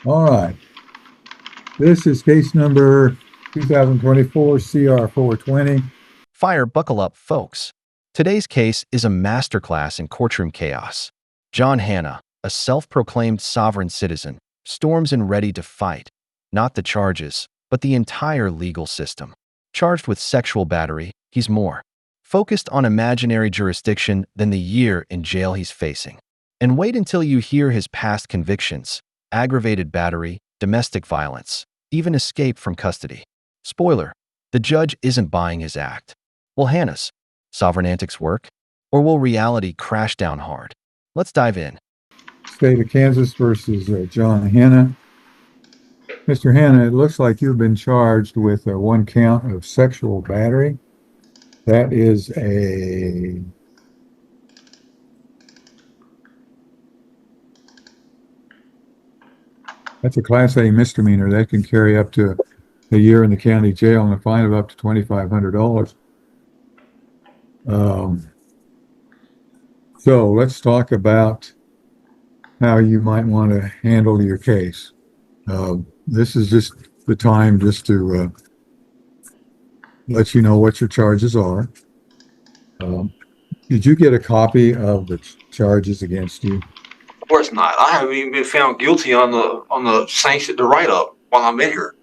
All right. This is case number 2024 CR 420. Fire buckle up, folks. Today's case is a masterclass in courtroom chaos. John Hanna, a self-proclaimed sovereign citizen, storms in ready to fight, not the charges, but the entire legal system. Charged with sexual battery, he's more focused on imaginary jurisdiction than the year in jail he's facing. And wait until you hear his past convictions: aggravated battery, domestic violence, even escape from custody. Spoiler: the judge isn't buying his act. Will Hanna's sovereign antics work? Or will reality crash down hard? Let's dive in. State of Kansas versus John Hanna. Mr. Hanna, it looks like you've been charged with one count of sexual battery. That is that's a Class A misdemeanor. That can carry up to a year in the county jail and a fine of up to $2,500. So let's talk about how you might want to handle your case. This is just the time just to let you know what your charges are. Did you get a copy of the charges against you? Of course not. I haven't even been found guilty on the sanction, the write-up while I'm in here.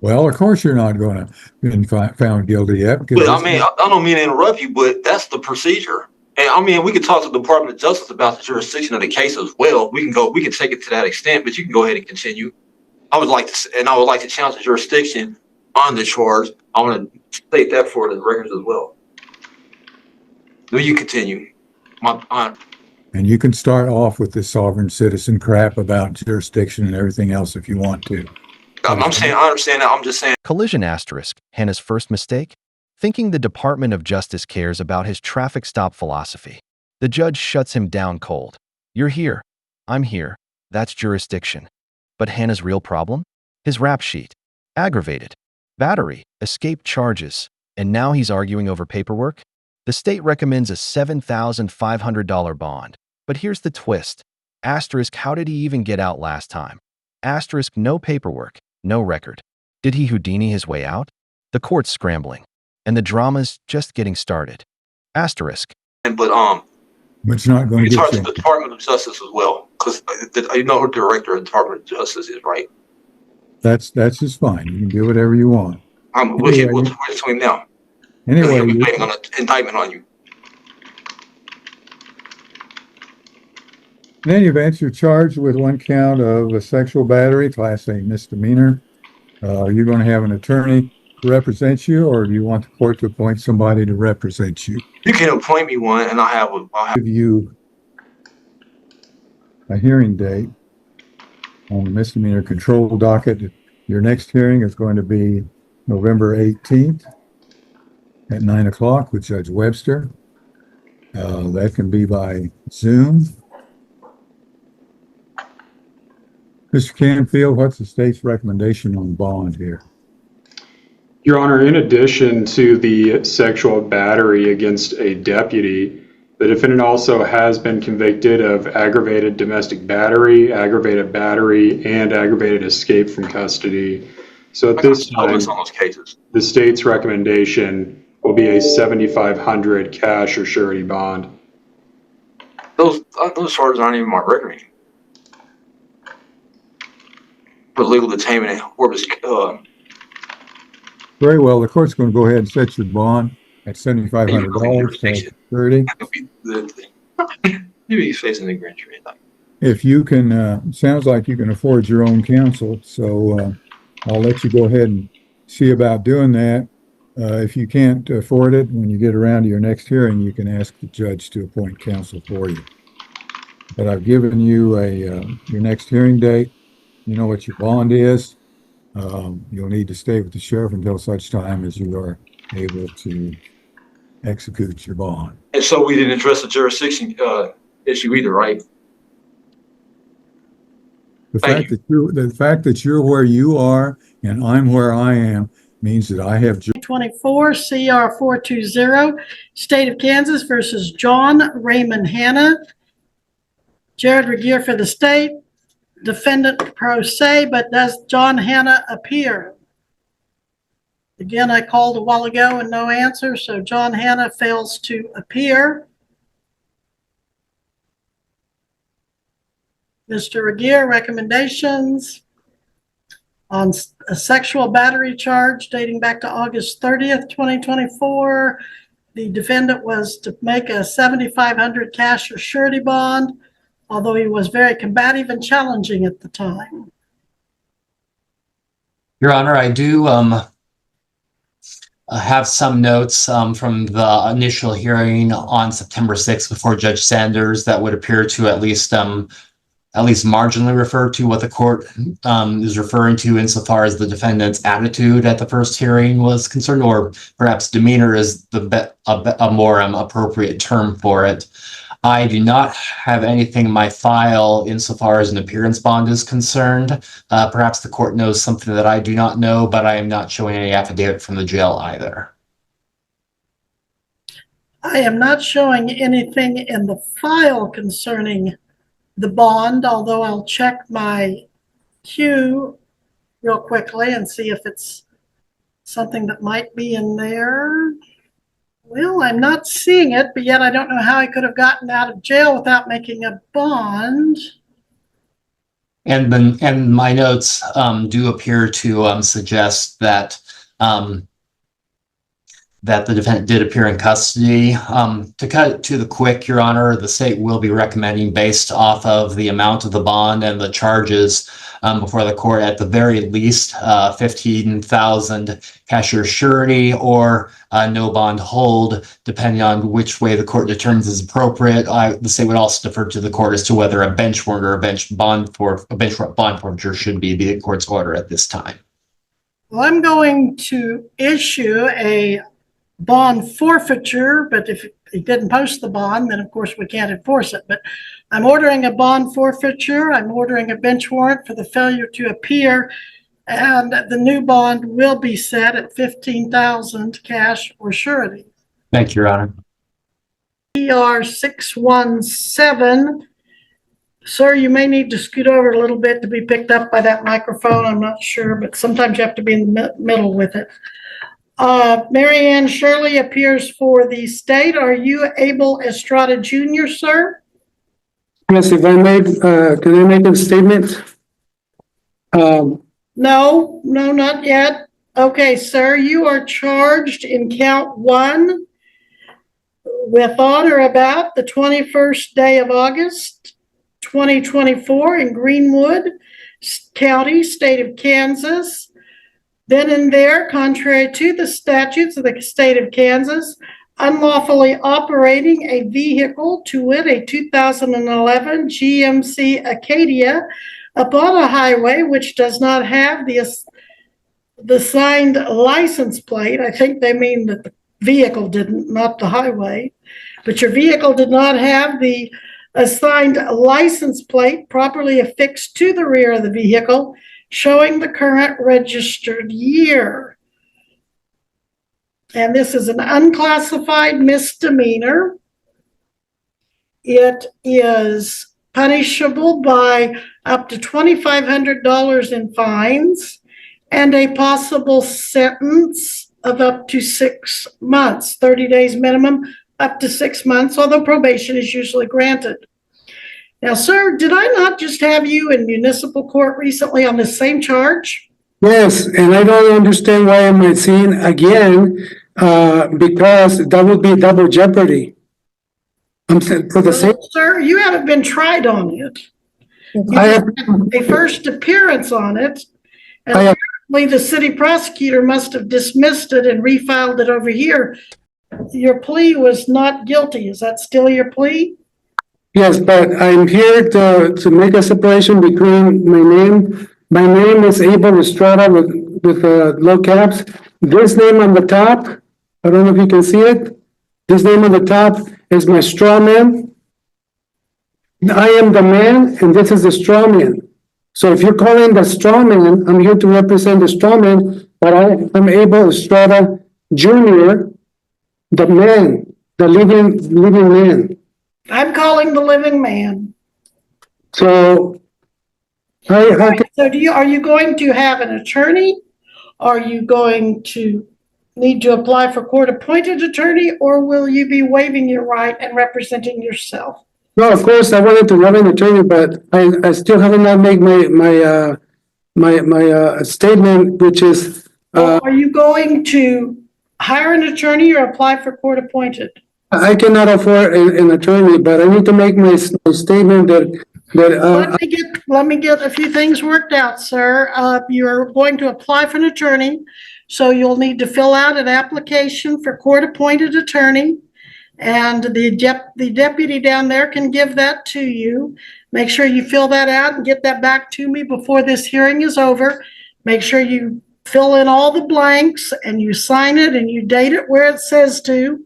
Well, of course you're not going to be found guilty yet. But I mean, I don't mean to interrupt you, but that's the procedure. And I mean, we could talk to the Department of Justice about the jurisdiction of the case as well. We can take it to that extent, but you can go ahead and continue. I would like to challenge the jurisdiction on the charge. I want to state that for the records as well. Will you continue? And you can start off with the sovereign citizen crap about jurisdiction and everything else if you want to. I'm saying, I understand that. I'm just saying. Collision asterisk, Hanna's first mistake? Thinking the Department of Justice cares about his traffic stop philosophy. The judge shuts him down cold. You're here. I'm here. That's jurisdiction. But Hanna's real problem? His rap sheet. Aggravated battery, escape charges, and now he's arguing over paperwork? The state recommends a $7,500 bond. But here's the twist. Asterisk, how did he even get out last time? Asterisk, no paperwork, no record. Did he Houdini his way out? The court's scrambling, and the drama's just getting started. Asterisk. But it's not going to talk to the Department of Justice as well, because you know who the director of the Department of Justice is, right? That's just fine. You can do whatever you want. What's between now? Anyway, he'll be waiting on an indictment on you. Then you're charged with one count of a sexual battery, Class A misdemeanor. Are you going to have an attorney to represent you, or do you want the court to appoint somebody to represent you? You can appoint me one, and I'll give you a hearing date on the misdemeanor control docket. Your next hearing is going to be November 18th at 9 o'clock with Judge Webster. That can be by Zoom. Mr. Canfield, what's the state's recommendation on bond here? Your Honor, in addition to the sexual battery against a deputy, the defendant also has been convicted of aggravated domestic battery, aggravated battery, and aggravated escape from custody. So at this time, on those cases, the state's recommendation will be a $7,500 cash or surety bond. Those charges aren't even my record. For legal detainment and very well. The court's going to go ahead and set your bond at $7,500 30. Maybe he's facing the grand jury. If you can, sounds like you can afford your own counsel, so I'll let you go ahead and see about doing that. If you can't afford it, when you get around to your next hearing, you can ask the judge to appoint counsel for you. But I've given you your next hearing date. You know what your bond is. You'll need to stay with the sheriff until such time as you are able to execute your bond. And so we didn't address the jurisdiction issue either, right? The fact that you're where you are and I'm where I am means that I have 24 CR 420, State of Kansas versus John Raymond Hanna. Jared Regier for the state. defendant pro se, but does John Hanna appear? Again, I called a while ago and no answer, so John Hanna fails to appear. Mr. Regier, recommendations on a sexual battery charge dating back to August 30th, 2024. The defendant was to make a $7,500 cash or surety bond, although he was very combative and challenging at the time. Your Honor, I do have some notes from the initial hearing on September 6th before Judge Sanders that would appear to at least marginally refer to what the court is referring to insofar as the defendant's attitude at the first hearing was concerned, or perhaps demeanor is a more appropriate term for it. I do not have anything in my file insofar as an appearance bond is concerned. Perhaps the court knows something that I do not know, but I am not showing any affidavit from the jail either. I am not showing anything in the file concerning the bond, although I'll check my queue real quickly and see if it's something that might be in there. Well, I'm not seeing it, but yet I don't know how I could have gotten out of jail without making a bond. And my notes do appear to suggest that that the defendant did appear in custody. To cut it to the quick, Your Honor, the state will be recommending, based off of the amount of the bond and the charges before the court, at the very least $15,000 cash or surety, or no bond hold, depending on which way the court determines is appropriate. The state would also defer to the court as to whether a bench warrant or a bench bond forfeiture should be the court's order at this time. Well, I'm going to issue a bond forfeiture, but if he didn't post the bond, then of course we can't enforce it. But I'm ordering a bond forfeiture. I'm ordering a bench warrant for the failure to appear, and the new bond will be set at $15,000 cash or surety. Thank you, Your Honor. ER 617. Sir, you may need to scoot over a little bit to be picked up by that microphone. I'm not sure, but sometimes you have to be in the middle with it. Mary Ann Shirley appears for the state. Are you Abel Estrada Jr., sir? Yes, if I may, can I make a statement? No, not yet. Okay, sir, you are charged in count 1 with on or about the 21st day of August, 2024 in Greenwood County, state of Kansas. Then and there, contrary to the statutes of the state of Kansas, unlawfully operating a vehicle, to wit, a 2011 GMC Acadia, upon a highway which does not have the signed license plate. I think they mean that the vehicle didn't, not the highway. But your vehicle did not have the assigned license plate properly affixed to the rear of the vehicle, showing the current registered year. And this is an unclassified misdemeanor. It is punishable by up to $2,500 in fines and a possible sentence of up to 6 months, 30 days minimum, up to 6 months, although probation is usually granted. Now, sir, did I not just have you in municipal court recently on the same charge? Yes, and I don't understand why am I seeing again, because that would be double jeopardy. I'm saying for the same. Sir, you haven't been tried on it. You I have, had a first appearance on it, and I have, apparently the city prosecutor must have dismissed it and refiled it over here. Your plea was not guilty. Is that still your plea? yes, but I'm here to make a separation between my name. My name is Abel Estrada with low caps. This name on the top, I don't know if you can see it. This name on the top is my straw man. I am the man, and this is the straw man. So if you're calling the straw man, I'm here to represent the straw man, but I'm Abel Estrada Jr., the man, the living man. I'm calling the living man. So So are you going to have an attorney? Are you going to need to apply for court-appointed attorney, or will you be waiving your right and representing yourself? No, of course, I wanted to have an attorney, but I still haven't not made my statement, which is, Are you going to hire an attorney or apply for court-appointed? I cannot afford an attorney, but I need to make my statement that Let me get a few things worked out, sir. You're going to apply for an attorney, so you'll need to fill out an application for court-appointed attorney. And the deputy down there can give that to you. Make sure you fill that out and get that back to me before this hearing is over. Make sure you fill in all the blanks and you sign it and you date it where it says to,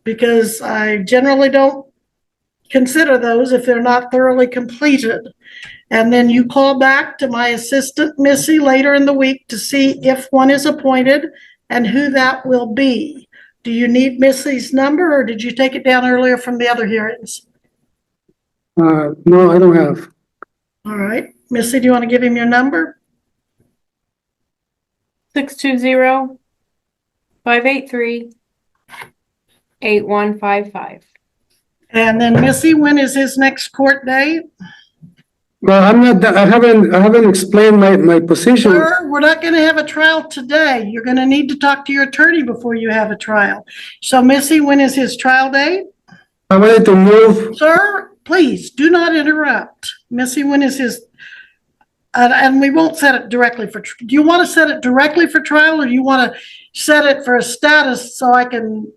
because I generally don't consider those if they're not thoroughly completed. And then you call back to my assistant, Missy, later in the week to see if one is appointed and who that will be. Do you need Missy's number, or did you take it down earlier from the other hearings? no, I don't have. All right. Missy, do you want to give him your number? 620-583-8155. And then Missy, when is his next court date? Well, I haven't explained my position. Sir, we're not going to have a trial today. You're going to need to talk to your attorney before you have a trial. So Missy, when is his trial date? I wanted to move. Sir, please do not interrupt. Missy, when is his, and we won't set it directly for, do you want to set it directly for trial, or do you want to set it for a status so I can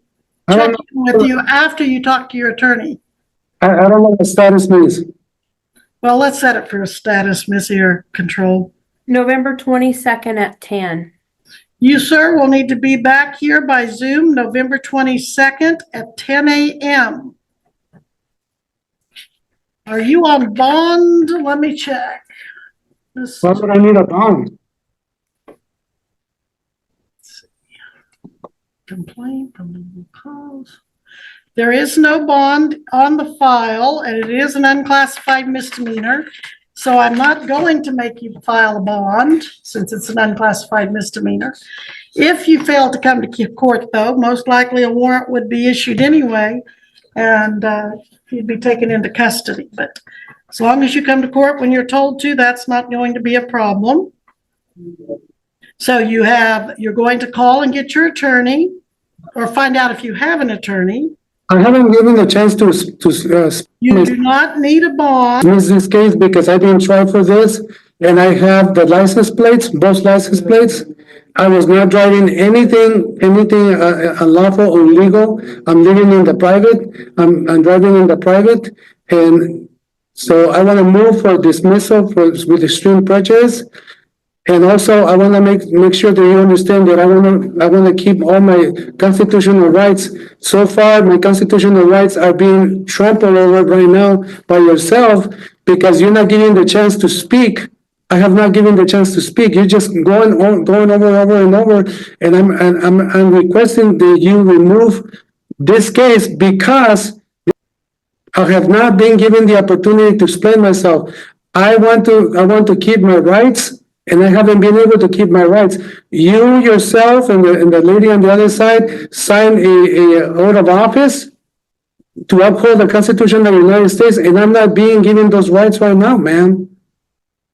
check in with you after you talk to your attorney? I don't know what the status means. Well, let's set it for a status, Missy, or control. November 22nd at 10. You, sir, will need to be back here by Zoom November 22nd at 10 a.m. Are you on bond? Let me check. Why would I need a bond? Complaint from legal cause. There is no bond on the file, and it is an unclassified misdemeanor. So I'm not going to make you file a bond since it's an unclassified misdemeanor. If you fail to come to court, though, most likely a warrant would be issued anyway, and you'd be taken into custody. But as long as you come to court when you're told to, that's not going to be a problem. So you're going to call and get your attorney, or find out if you have an attorney. I haven't given the chance to You do not need a bond. miss this case because I didn't try for this, and I have the license plates, both license plates. I was not driving anything unlawful or illegal. I'm living in the private. I'm driving in the private, and so I want to move for dismissal with extreme prejudice. And also, I want to make sure that you understand that I want to keep all my constitutional rights. So far, my constitutional rights are being trampled over right now by yourself because you're not giving the chance to speak. I have not given the chance to speak. You're just going over and over. And I'm requesting that you remove this case because I have not been given the opportunity to explain myself. I want to keep my rights. And I haven't been able to keep my rights. You yourself and the lady on the other side signed a oath of office to uphold the Constitution of the United States, and I'm not being given those rights right now, man.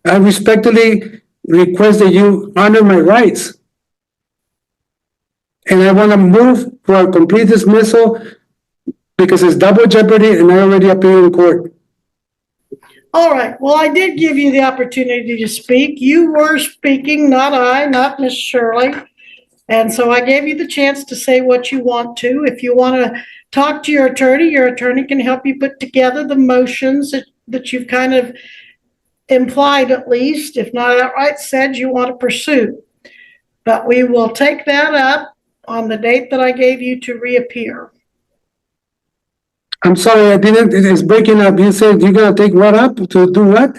I respectfully request that you honor my rights. And I want to move for a complete dismissal because it's double jeopardy and I already appeared in court. All right. Well, I did give you the opportunity to speak. You were speaking, not I, not Miss Shirley. And so I gave you the chance to say what you want to. If you want to talk to your attorney can help you put together the motions that you've kind of implied, at least, if not outright said you want to pursue. But we will take that up on the date that I gave you to reappear. I'm sorry, it's breaking up. You said you're going to take what up to do what?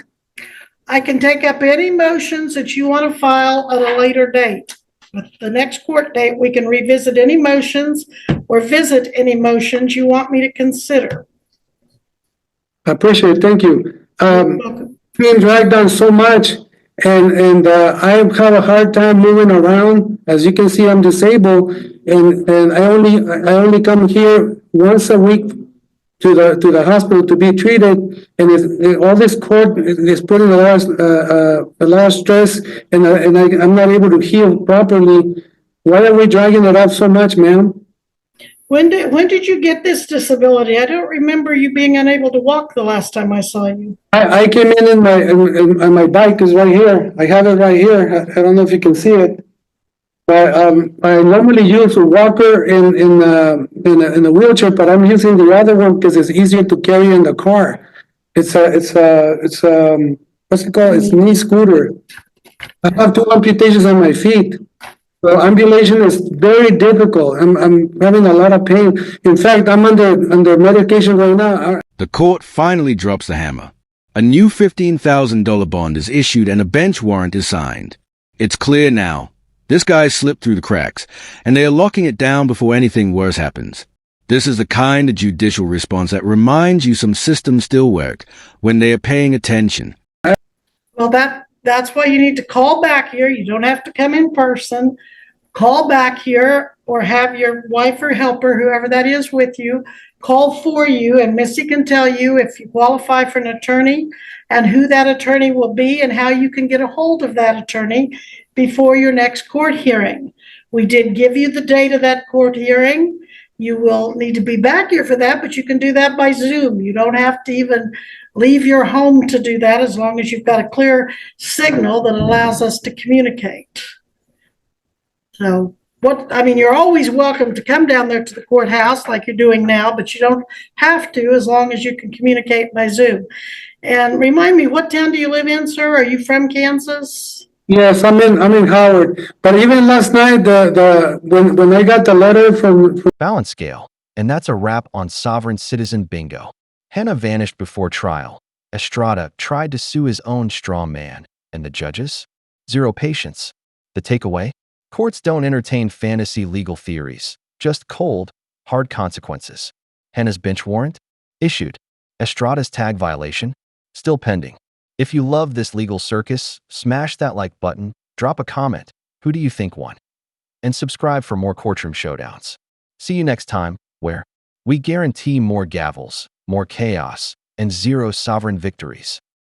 I can take up any motions that you want to file at a later date. With the next court date, we can revisit any motions or visit any motions you want me to consider. I appreciate it. Thank you. You're welcome. being dragged on so much, and I have a hard time moving around. As you can see, I'm disabled, and I only come here once a week to the hospital to be treated, and all this court is putting a lot of stress, and I'm not able to heal properly. Why are we dragging it out so much, ma'am? When did you get this disability? I don't remember you being unable to walk the last time I saw you. I came in my bike is right here. I have it right here. I don't know if you can see it. But I normally use a walker in a wheelchair, but I'm using the other one because it's easier to carry in the car. It's what's it called? It's a knee scooter. I have 2 amputations on my feet. So ambulation is very difficult. I'm having a lot of pain. In fact, I'm under medication right now. The court finally drops the hammer. A new $15,000 bond is issued and a bench warrant is signed. It's clear now. This guy slipped through the cracks, and they are locking it down before anything worse happens. This is the kind of judicial response that reminds you some systems still work when they are paying attention. Well, that's why you need to call back here. You don't have to come in person. Call back here or have your wife or helper, whoever that is with you, call for you, and Missy can tell you if you qualify for an attorney and who that attorney will be and how you can get a hold of that attorney before your next court hearing. We did give you the date of that court hearing. You will need to be back here for that, but you can do that by Zoom. You don't have to even leave your home to do that as long as you've got a clear signal that allows us to communicate. So you're always welcome to come down there to the courthouse like you're doing now, but you don't have to as long as you can communicate by Zoom. And remind me, what town do you live in, sir? Are you from Kansas? Yes, I'm in Howard. But even last night, when I got the letter from Balance scale. And that's a wrap on Sovereign Citizen Bingo. Hannah vanished before trial. Estrada tried to sue his own straw man. And the judges? Zero patience. The takeaway? Courts don't entertain fantasy legal theories. Just cold, hard consequences. Hannah's bench warrant? Issued. Estrada's tag violation? Still pending. If you love this legal circus, smash that like button, drop a comment. Who do you think won? And subscribe for more courtroom showdowns. See you next time, where we guarantee more gavels, more chaos, and zero sovereign victories.